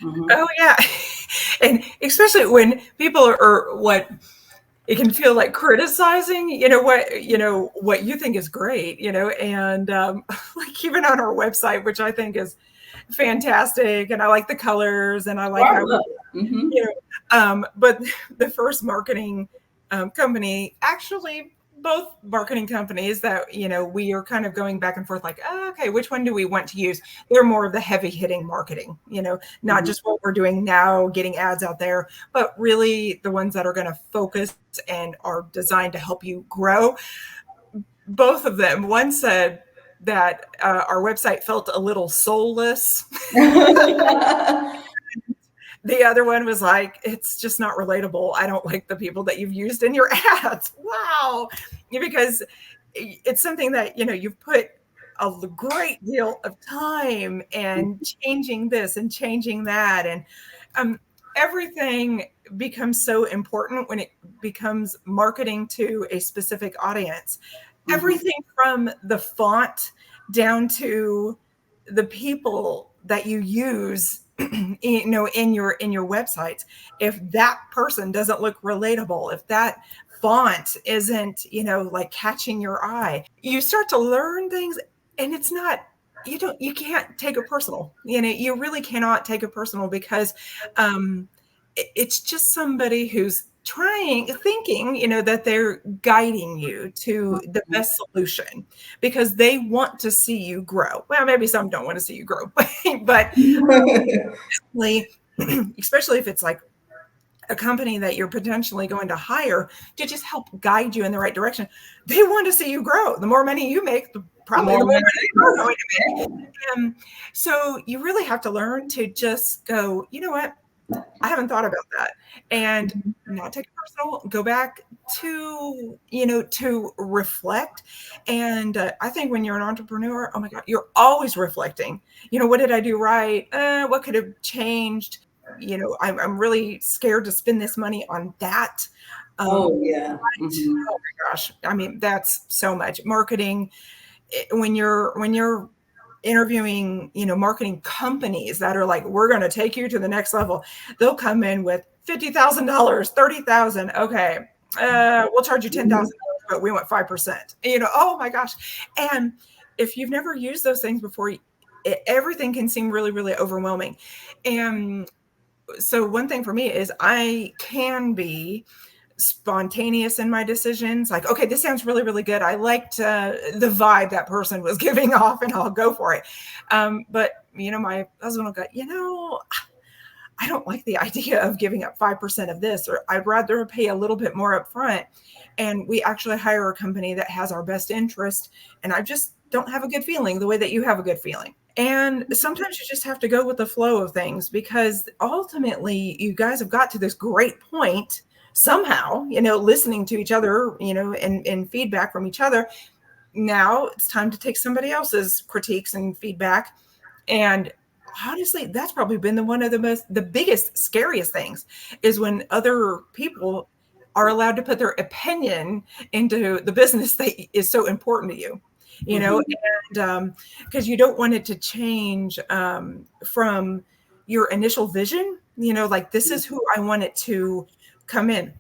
Mm-hmm. Oh yeah. And especially when people are what it can feel like criticizing, what you think is great, and like even on our website, which I think is fantastic, and I like the colors, and I Oh, like I how love it. Mm-hmm. but the first marketing company, actually both marketing companies that we are kind of going back and forth, like, oh, okay, which one do we want to use? They're more of the heavy hitting marketing, not Mm-hmm. just what we're doing now, getting ads out there, but really the ones that are going to focus and are designed to help you grow. Both of them, one said that our website felt a little soulless. The other one was like, it's just not relatable. I don't like the people that you've used in your ads. Wow. Because it's something that, you've put a great deal of time and changing this and changing that. And everything becomes so important when it becomes marketing to a specific audience. Mm-hmm. Everything from the font down to the people that you use in your websites. If that person doesn't look relatable, if that font isn't like catching your eye, you start to learn things, and it's not, you can't take it personal. You really cannot take it personal, because it's just somebody who's thinking that they're guiding you to the best solution because they want to see you grow. Well, maybe some don't want to see you grow, but especially if it's like a company that you're potentially going to hire to just help guide you in the right direction, they want to see you grow. The more money you make, probably the more money they're going to make. So you really have to learn to just go, you know what? I haven't thought about that, and not take it personal. Go back to to reflect. And I think when you're an entrepreneur, oh my God, you're always reflecting. What did I do right? What could have changed? I'm really scared to spend this money on that. Oh yeah. Mm-hmm. Oh my gosh, I mean, that's so much marketing. When you're interviewing, marketing companies that are like, we're going to take you to the next level, they'll come in with $50,000, 30,000. Okay. We'll charge you $10,000, but we want 5%, oh my gosh. And if you've never used those things before, everything can seem really, really overwhelming. And so one thing for me is I can be spontaneous in my decisions. Like, okay, this sounds really, really good. I liked the vibe that person was giving off, and I'll go for it. But my husband will go, I don't like the idea of giving up 5% of this, or I'd rather pay a little bit more up front. And we actually hire a company that has our best interest. And I just don't have a good feeling the way that you have a good feeling. And sometimes you just have to go with the flow of things, because ultimately you guys have got to this great point somehow, listening to each other, and feedback from each other. Now it's time to take somebody else's critiques and feedback. And honestly, that's probably been one of the biggest, scariest things, is when other people are allowed to put their opinion into the business that is so important to you. And because you don't want it to change from your initial vision, like, this is who I want it to come in.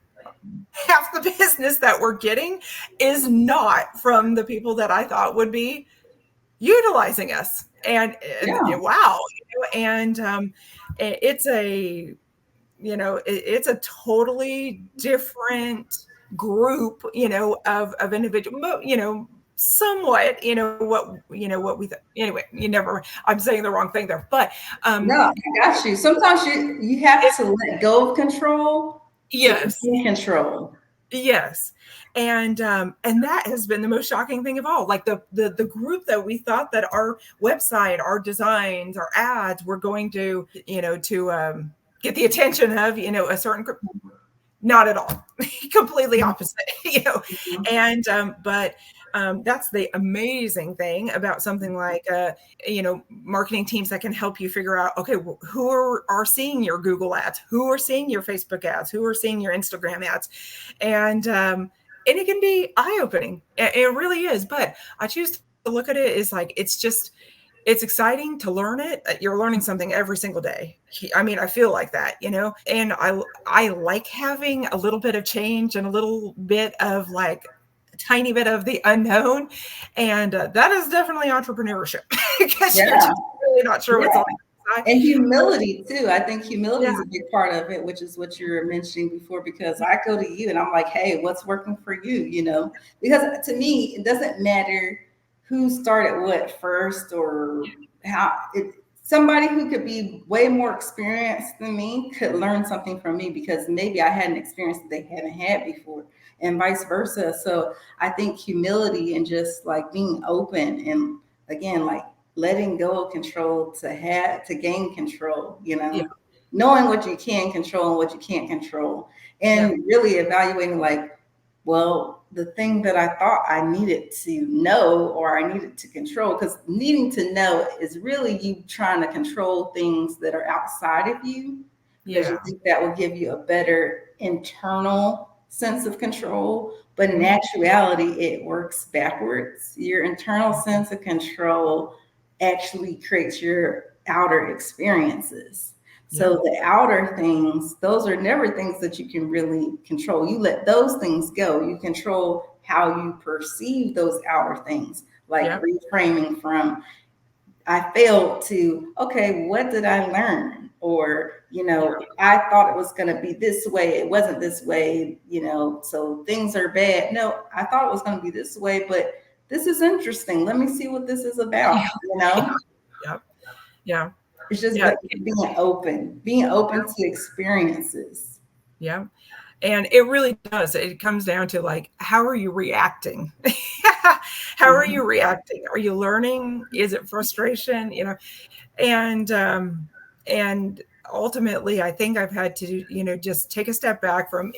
Half the business that we're getting is not from the people that I thought would be utilizing us. And Yeah. wow. And it's a it's a totally different group, of individual, somewhat, what we anyway, I'm saying the wrong thing there, but No, I got you. Sometimes you have to let go of control to yes. gain control. Yes. And that has been the most shocking thing of all. Like, the group that we thought that our website, our designs, our ads were going to, to get the attention of, a certain group. Not at all. Completely Mhm. opposite. You know, Mhm. and but that's the amazing thing about something like marketing teams that can help you figure out, okay, who are seeing your Google ads, who are seeing your Facebook ads, who are seeing your Instagram ads, and it can be eye-opening. It really is. But I choose to look at it as like, it's exciting to learn it. You're learning something every single day. I mean, I feel like that, and I like having a little bit of change and a little bit of like a tiny bit of the unknown. And that is definitely entrepreneurship because you're Yeah. just really not sure what's Yeah. on the other side. And humility too. I think humility Yeah. is a big part of it, which is what you were mentioning before, because I go to you and I'm like, hey, what's working for you? Because to me, it doesn't matter who started what first or how it, somebody who could be way more experienced than me could learn something from me because maybe I had an experience that they haven't had before and vice versa. So I think humility and just like being open and again, like letting go of control to gain control, Yeah. knowing what you can control and what you can't control, Yeah. and really evaluating like, well, the thing that I thought I needed to know or I needed to control, because needing to know is really you trying to control things that are outside of you because you Yeah. think that will give you a better internal sense of control. But in Mhm. actuality, it works backwards. Your internal sense of control actually creates your outer experiences. Yeah. So the outer things, those are never things that you can really control. You let those things go. You control how you perceive those outer things, like Yeah. reframing from I failed to, okay, what did I learn? Or, Yeah. I thought it was going to be this way. It wasn't this way, so things are bad. No, I thought it was going to be this way, but this is interesting. Let me see what this is about. Yeah. Yeah. It's just Yeah. being open to experiences. Yeah. And it really does. It comes down to like, how are you reacting? How are Mhm. you reacting? Are you learning? Is it frustration? And and ultimately, I think I've had to, just take a step back from,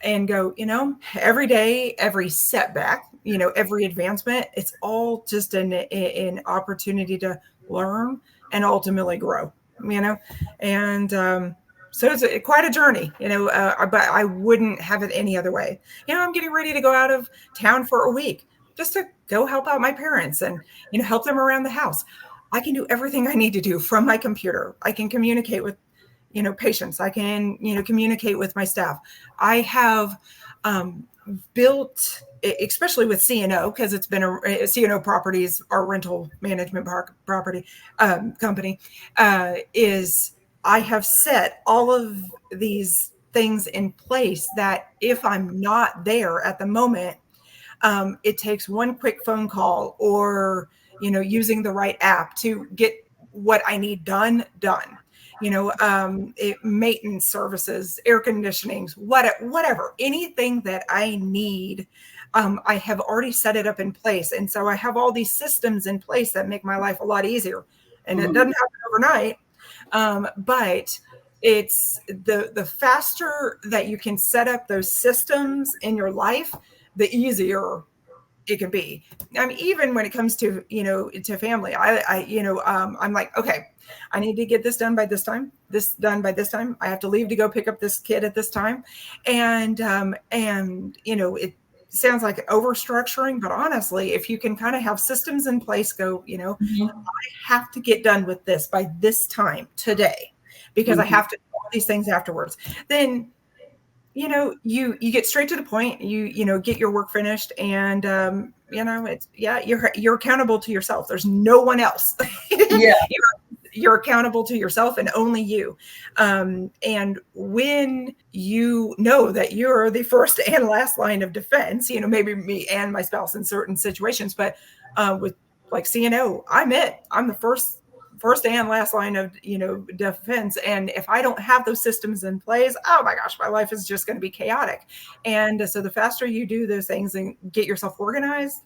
and go, every day, every setback, every advancement, it's all just an opportunity to learn and ultimately grow, you know, and so it's quite a journey, but I wouldn't have it any other way. I'm getting ready to go out of town for a week just to go help out my parents and, help them around the house. I can do everything I need to do from my computer. I can communicate with, patients. I can, communicate with my staff. I have um, built, especially with CNO, because it's been CNO Properties, our rental management property company, is I have set all of these things in place that if I'm not there at the moment, it takes one quick phone call or using the right app to get what I need done. Maintenance services, air conditionings, whatever, anything that I need. I have already set it up in place, and so I have all these systems in place that make my life a lot easier. And it Mhm. doesn't happen overnight, but it's the faster that you can set up those systems in your life, the easier it can be. I mean, even when it comes to, to family, I'm like, okay, I need to get this done by this time, this done by this time. I have to leave to go pick up this kid at this time. And it sounds like over structuring, but honestly, if you can kind of have systems in place, go, Mhm. have to get done with this by this time today because I Mhm. have to do all these things afterwards, then you get straight to the point, get your work finished, and it's, yeah, you're accountable to yourself. There's no one else. Yeah. You're accountable to yourself and only you. And when you know that you're the first and last line of defense, maybe me and my spouse in certain situations, but with like CNO, I'm the first and last line of defense. And if I don't have those systems in place, oh my gosh, my life is just going to be chaotic. And so the faster you do those things and get yourself organized,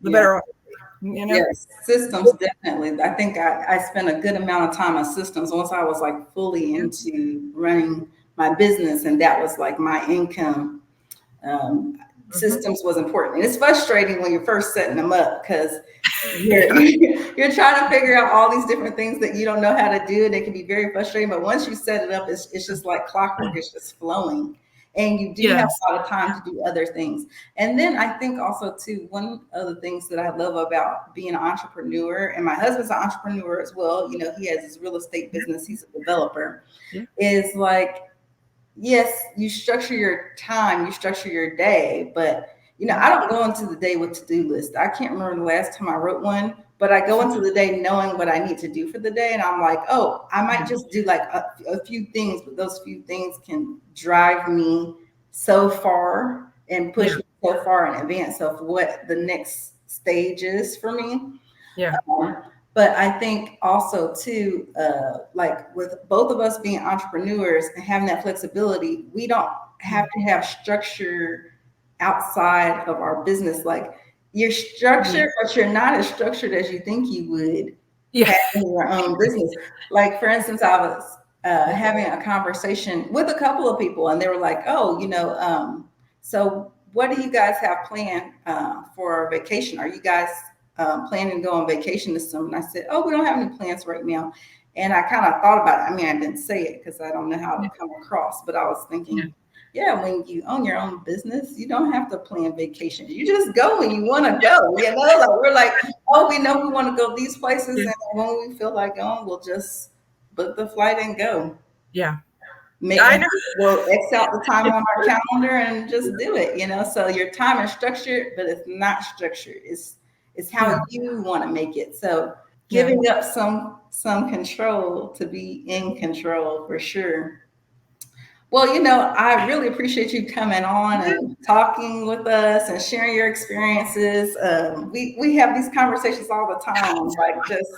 the Yeah. better off you'll be, Yes, systems definitely. I think I spent a good amount of time on systems once I was like fully into running my business, and that was like my income. Systems was important. And it's frustrating when you're first setting them up because you're you're trying to figure out all these different things that you don't know how to do, and it can be very frustrating. But once you set it up, it's just like clockwork. It's just flowing, and you do have Yes. a lot of time to do other things. And then I think also too, one of the things that I love about being an entrepreneur, and my husband's an entrepreneur as well. You know, he has his real estate business. He's a developer. Yeah. Is like, yes, you structure your time, you structure your day, but I don't go into the day with to-do list. I can't remember the last time I wrote one, but I go into the day knowing what I need to do for the day. And I'm like, oh, I might just do like a few things, but those few things can drive me so far and push Yeah. me so far in advance of what the next stage is for me. Yeah. But I think also too, like with both of us being entrepreneurs and having that flexibility, we don't have to have structure outside of our business. Like you're structured, but you're not as structured as you think you would Yeah. having your own business. Like for instance, I was having a conversation with a couple of people, and they were like, "Oh, so what do you guys have planned for vacation? Are you guys planning to go on vacation this summer?" And I said, "Oh, we don't have any plans right now." And I kind of thought about it. I mean, I didn't say it because I don't know how to come across, but I was thinking, yeah, when you own your own business, you don't have to plan vacations. You just go when you want to go. Like we're like, oh, we know we want to go these places, and when we feel like going, we'll just book the flight and go. Yeah. I And know. we'll X out the time on our calendar and just do it. So your time is structured, but it's not structured. It's how you want to make it. So Yeah. giving up some control to be in control for sure. Well, I really appreciate you coming on and talking with us and sharing your experiences. We have these conversations all the time, like just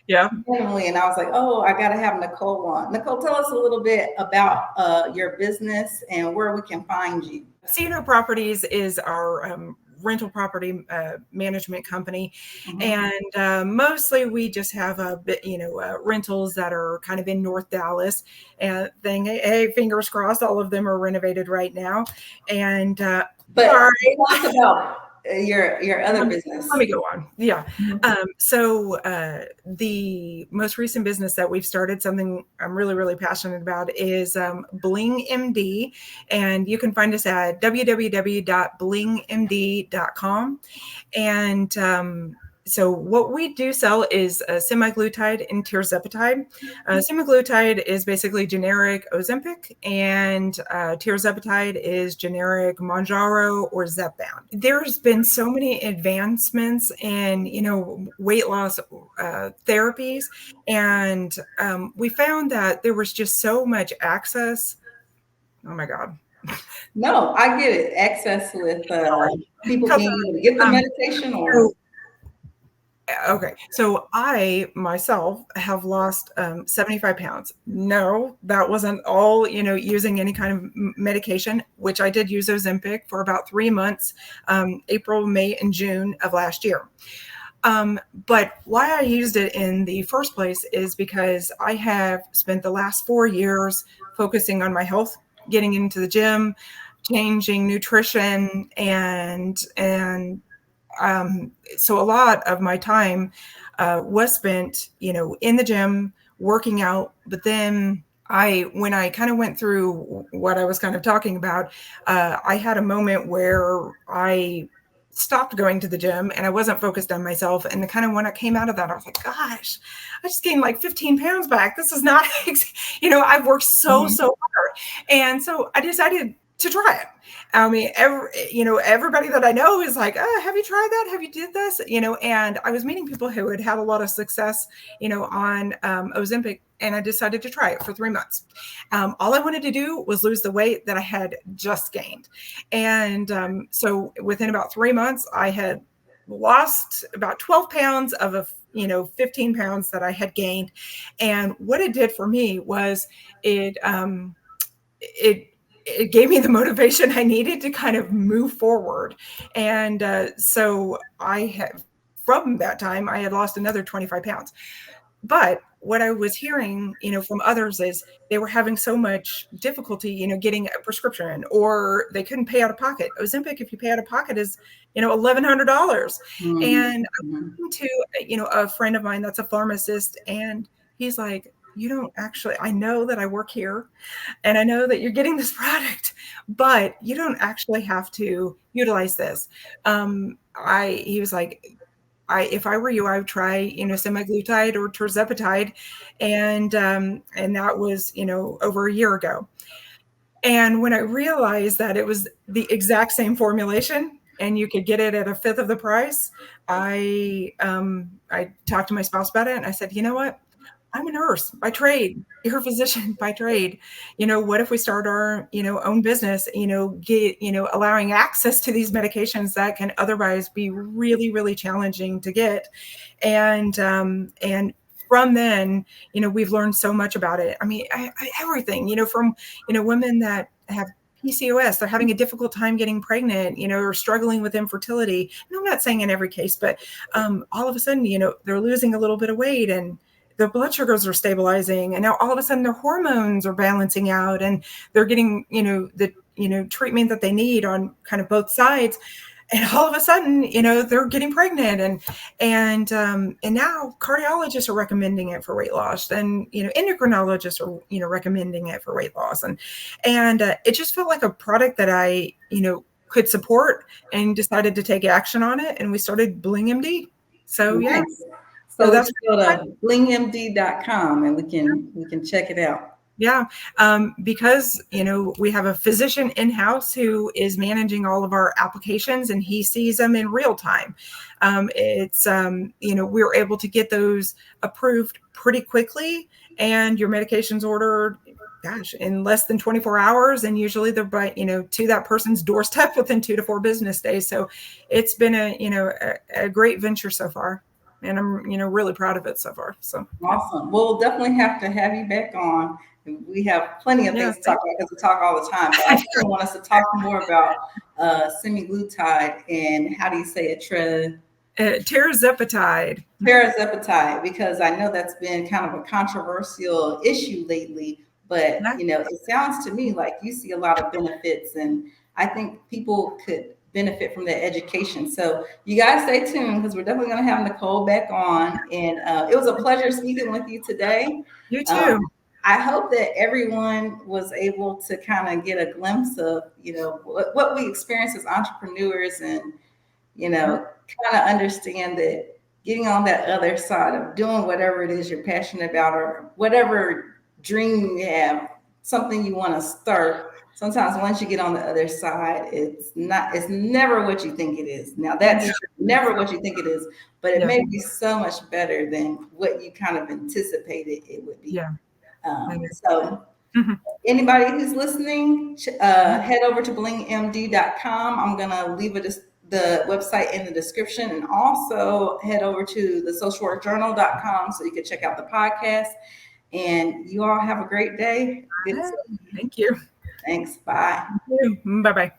Yeah. randomly, and I was like, oh, I got to have Nicole on. Nicole, tell us a little bit about your business and where we can find you. Cedar Properties is our rental property management company, and mostly we just have a bit, rentals that are kind of in North Dallas. And hey, fingers crossed, all of them are renovated right now. And But sorry. talk about your other business. Let me go on. Yeah. So the most recent business that we've started, something I'm really, really passionate about, is Bling MD. And you can find us at www.blingmd.com. And so what we do sell is semaglutide and tirzepatide. Semaglutide is basically generic Ozempic, and tirzepatide is generic Mounjaro or Zepbound. There's been so many advancements in, weight loss therapies, and we found that there was just so much access. Oh my God. No, I get it. Access with people being able to get the medication or. Okay, so I myself have lost 75 pounds. No, that wasn't all, using any kind of medication, which I did use Ozempic for about 3 months, April, May, and June of last year. But why I used it in the first place is because I have spent the last 4 years focusing on my health, getting into the gym, changing nutrition, and so a lot of my time was spent, in the gym, working out. But then when I kind of went through what I was kind of talking about, I had a moment where I stopped going to the gym and I wasn't focused on myself. And kind of when I came out of that, I was like, gosh, I just gained like 15 pounds back. This is not, I've worked so hard. And so I decided to try it. I mean, everybody that I know is like, oh, have you tried that? Have you did this? And I was meeting people who had had a lot of success, on Ozempic, and I decided to try it for 3 months. All I wanted to do was lose the weight that I had just gained. And so within about 3 months, I had lost about 12 pounds of 15 pounds that I had gained. And what it did for me was it gave me the motivation I needed to kind of move forward. And so from that time, I had lost another 25 pounds. But what I was hearing, from others is they were having so much difficulty, getting a prescription, or they couldn't pay out of pocket. Ozempic, if you pay out of pocket, is, $1,100. And I Mhm. went to, a friend of mine that's a pharmacist, and he's like, you don't actually, I know that I work here and I know that you're getting this product, but you don't actually have to utilize this. He was like, if I were you, I would try, semaglutide or tirzepatide. And that was, over a year ago. And when I realized that it was the exact same formulation and you could get it at a fifth of the price, I talked to my spouse about it, and I said, you know what? I'm a nurse by trade. You're a physician by trade. What if we start our, own business, get, allowing access to these medications that can otherwise be really, really challenging to get. And from then, we've learned so much about it. I mean, everything, from, women that have PCOS, they're having a difficult time getting pregnant, or struggling with infertility. And I'm not saying in every case, but all of a sudden, they're losing a little bit of weight, and their blood sugars are stabilizing, and now all of a sudden their hormones are balancing out, and they're getting, the, treatment that they need on kind of both sides. And all of a sudden, they're getting pregnant, and now cardiologists are recommending it for weight loss, and endocrinologists are recommending it for weight loss, and it just felt like a product that I could support, and decided to take action on it, and we started Bling MD. So yeah, Nice. so So we that's can go to blingmd.com and we can check it out. yeah, because we have a physician in-house who is managing all of our applications, and he sees them in real time. It's we're able to get those approved pretty quickly, and your medication's ordered, gosh, in less than 24 hours, and usually they're by to that person's doorstep within 2 to 4 business days. So it's been a great venture so far, and I'm really proud of it so far. So yeah, Awesome. Well, we'll definitely have to have you back on. We have plenty of yeah, things to talk about because we talk all the time, but I still want us to talk more about semaglutide and how do you say it, tirzepatide. Parazepatide, because I know that's been kind of a controversial issue lately, but Yeah, it sounds to me like you see a lot of benefits, and I think people could benefit from the education. So you guys stay tuned because we're definitely going to have Nicole back on, and it was a pleasure speaking with you today. you Um, too. I hope that everyone was able to kind of get a glimpse of what we experience as entrepreneurs, and Yeah, kind of understand that getting on that other side of doing whatever it is you're passionate about, or whatever dream you have, something you want to start. Sometimes once you get on the other side, it's never what you think it is. Now that's yeah, true, never what you think it is, but it yeah, may be so much better than what you kind of anticipated it would be. yeah. I know. So Mhm. anybody who's listening, head over to blingmd.com. I'm going to leave the website in the description, and also head over to the socialworkjournal.com so you can check out the podcast. And you all have a great day. Good. Thank you. Thanks. Bye. Bye bye.